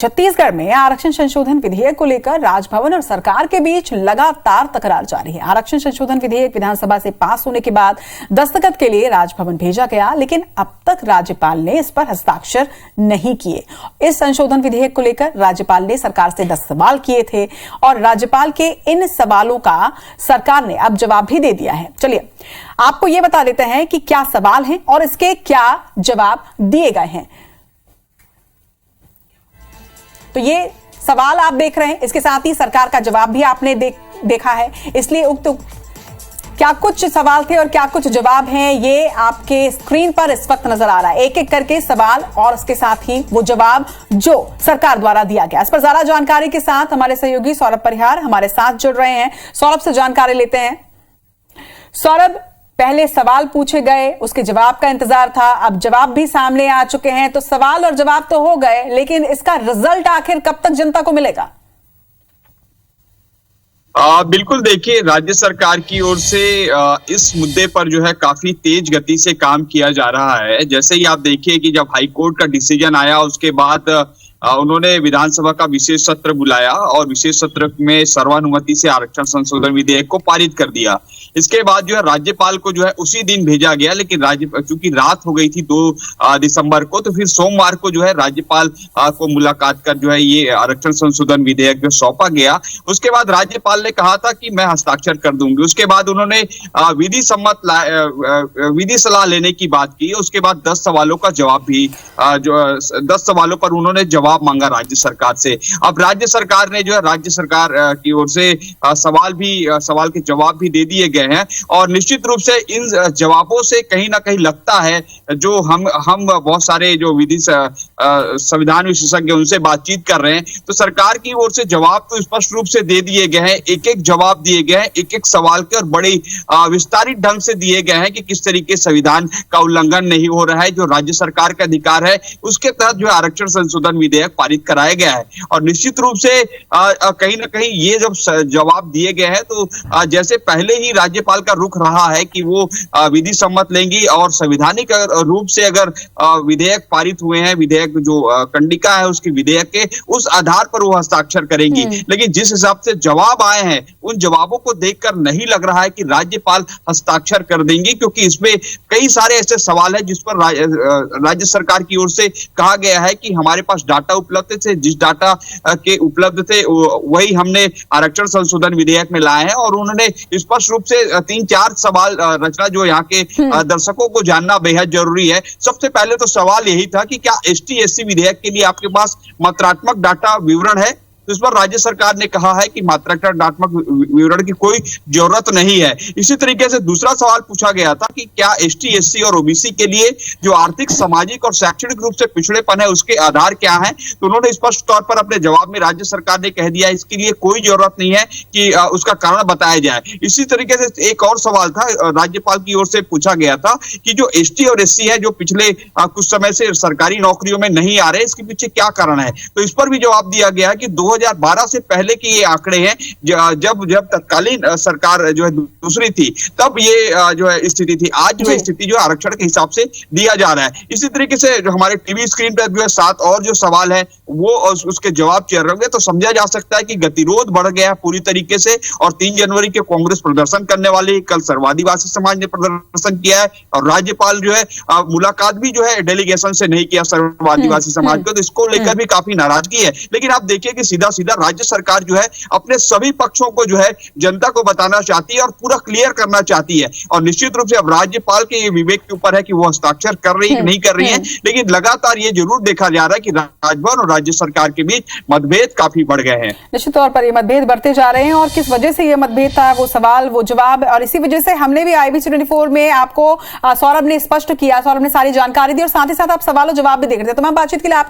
छत्तीसगढ़ में आरक्षण संशोधन विधेयक को लेकर राजभवन और सरकार के बीच लगातार तकरार जारी है। आरक्षण संशोधन विधेयक विधानसभा से पास होने के बाद दस्तखत के लिए राजभवन भेजा गया, लेकिन अब तक राज्यपाल ने इस पर हस्ताक्षर नहीं किए। इस संशोधन विधेयक को लेकर राज्यपाल ने सरकार से 10 सवाल किए थे और राज्यपाल के इन सवालों का सरकार ने अब जवाब भी दे दिया है। चलिए आपको यह बता देते हैं कि क्या सवाल हैं और इसके क्या जवाब दिए गए हैं। तो ये सवाल आप देख रहे हैं, इसके साथ ही सरकार का जवाब भी आपने देखा है, इसलिए उक्त क्या कुछ सवाल थे और क्या कुछ जवाब हैं ये आपके स्क्रीन पर इस वक्त नजर आ रहा है। एक एक करके सवाल और उसके साथ ही वो जवाब जो सरकार द्वारा दिया गया। इस पर ज्यादा जानकारी के साथ हमारे सहयोगी सौरभ परिहार हमारे साथ जुड़ रहे हैं। सौरभ से जानकारी लेते हैं। सौरभ, पहले सवाल पूछे गए, उसके जवाब का इंतजार था, अब जवाब भी सामने आ चुके हैं, तो सवाल और जवाब तो हो गए, लेकिन इसका रिजल्ट आखिर कब तक जनता को मिलेगा? बिल्कुल, देखिए, राज्य सरकार की ओर से इस मुद्दे पर जो है काफी तेज गति से काम किया जा रहा है। जैसे ही आप देखिए कि जब हाईकोर्ट का डिसीजन आया उसके बाद उन्होंने विधानसभा का विशेष सत्र बुलाया और विशेष सत्र में सर्वानुमति से आरक्षण संशोधन विधेयक को पारित कर दिया। इसके बाद जो है राज्यपाल को जो है उसी दिन भेजा गया, लेकिन चूंकि रात हो गई थी 2 दिसंबर को, तो फिर सोमवार को जो है राज्यपाल को मुलाकात कर जो है ये आरक्षण संशोधन विधेयक जो सौंपा गया। उसके बाद राज्यपाल ने कहा था कि मैं हस्ताक्षर कर दूंगी। उसके बाद उन्होंने विधि सलाह लेने की बात की। उसके बाद 10 सवालों का जवाब भी 10 सवालों पर उन्होंने जवाब मांगा राज्य सरकार से। अब राज्य सरकार ने जो है राज्य सरकार की ओर से सवाल के जवाब भी दे दिए गए हैं और निश्चित रूप से इन जवाबों से कहीं ना कहीं लगता है, जो हम बहुत सारे जो विधि संविधान विशेषज्ञ उनसे बातचीत कर रहे हैं, तो सरकार की ओर से जवाब तो स्पष्ट रूप से दे दिए गए हैं। एक जवाब दिए गए हैं, एक सवाल के, और बड़ी विस्तारित ढंग से दिए गए हैं कि किस तरीके संविधान का उल्लंघन नहीं हो रहा है। जो राज्य सरकार का अधिकार है उसके तहत जो आरक्षण संशोधन विधेयक पारित कराया गया है। और निश्चित रूप से कहीं ना कहीं ये जब जवाब दिए गए हैं तो जैसे पहले ही राज्यपाल का रुख रहा है कि वो विधि सम्मत लेंगी और संवैधानिक रूप से अगर विधेयक पारित हुए हैं, विधेयक जो कंडिका है उसकी विधेयक के, उस आधार पर वो हस्ताक्षर करेंगी। लेकिन जिस हिसाब से जवाब आए हैं उन जवाबों को देखकर नहीं लग रहा है कि राज्यपाल हस्ताक्षर कर देंगी, क्योंकि इसमें कई सारे ऐसे सवाल हैं जिस पर राज्य सरकार की ओर से कहा गया है कि हमारे पास डाटा उपलब्ध थे, जिस डाटा के उपलब्ध थे वही हमने आरक्षण संशोधन विधेयक में लाए हैं। और उन्होंने स्पष्ट रूप से 3-4 सवाल रचना जो यहाँ के दर्शकों को जानना बेहद जरूरी है। सबसे पहले तो सवाल यही था कि क्या ST-SC विधेयक के लिए आपके पास मात्रात्मक डाटा विवरण है? तो इस पर राज्य सरकार ने कहा है कि मात्रात्मक विवरण की कोई जरूरत नहीं है। इसी तरीके से दूसरा सवाल पूछा गया था कि क्या ST-SC और OBC के लिए जो आर्थिक, सामाजिक और शैक्षणिक रूप से पिछड़ेपन है उसके आधार क्या है? तो उन्होंने स्पष्ट तौर पर अपने जवाब में राज्य सरकार ने कह दिया इसके लिए कोई जरूरत नहीं है कि उसका कारण बताया जाए। इसी तरीके से एक और सवाल था, राज्यपाल की ओर से पूछा गया था कि जो ST और SC है जो पिछले कुछ समय से सरकारी नौकरियों में नहीं आ रहे, इसके पीछे क्या कारण है? तो इस पर भी जवाब दिया गया कि 2012 से पहले के ये आंकड़े हैं, जब तत्कालीन सरकार जो है दूसरी थी तब ये जो है स्थिति थी। आज जो है स्थिति जो आरक्षण के हिसाब से दिया जा रहा है। इसी तरीके से जो हमारे टीवी स्क्रीन पर जो है 7 और जो सवाल है वो उसके जवाब चल रहे होंगे, तो समझा जा सकता है कि गतिरोध बढ़ गया है पूरी तरीके से। और 3 जनवरी के कांग्रेस प्रदर्शन करने वाले, कल सर्वादिवासी समाज ने प्रदर्शन किया है और राज्यपाल जो है मुलाकात भी जो है डेलीगेशन से नहीं किया सर्वादिवासी समाज को, तो इसको लेकर भी काफी नाराजगी है। लेकिन आप देखिए कि सीधा राज्य सरकार जो है अपने सभी पक्षों को जो है जनता को बताना चाहती है और पूरा क्लियर करना चाहती है। और निश्चित रूप से अब राज्यपाल के ये विवेक के ऊपर है कि वो हस्ताक्षर कर रही है नहीं कर रही है। लेकिन लगातार ये जरूर देखा जा रहा है कि राजभवन और राज्य सरकार के बीच मतभेद काफी बढ़ गए हैं। निश्चित तौर पर ये मतभेद बढ़ते जा रहे हैं और किस वजह से ये मतभेद था, वो सवाल, वो जवाब, और इसी वजह से हमने भी IBC 24 में आपको सौरभ ने स्पष्ट किया, सौरभ ने सारी जानकारी दी और साथ ही साथ आप सवाल और जवाब भी देख रहे थे। तो मैं बातचीत के लिए आपका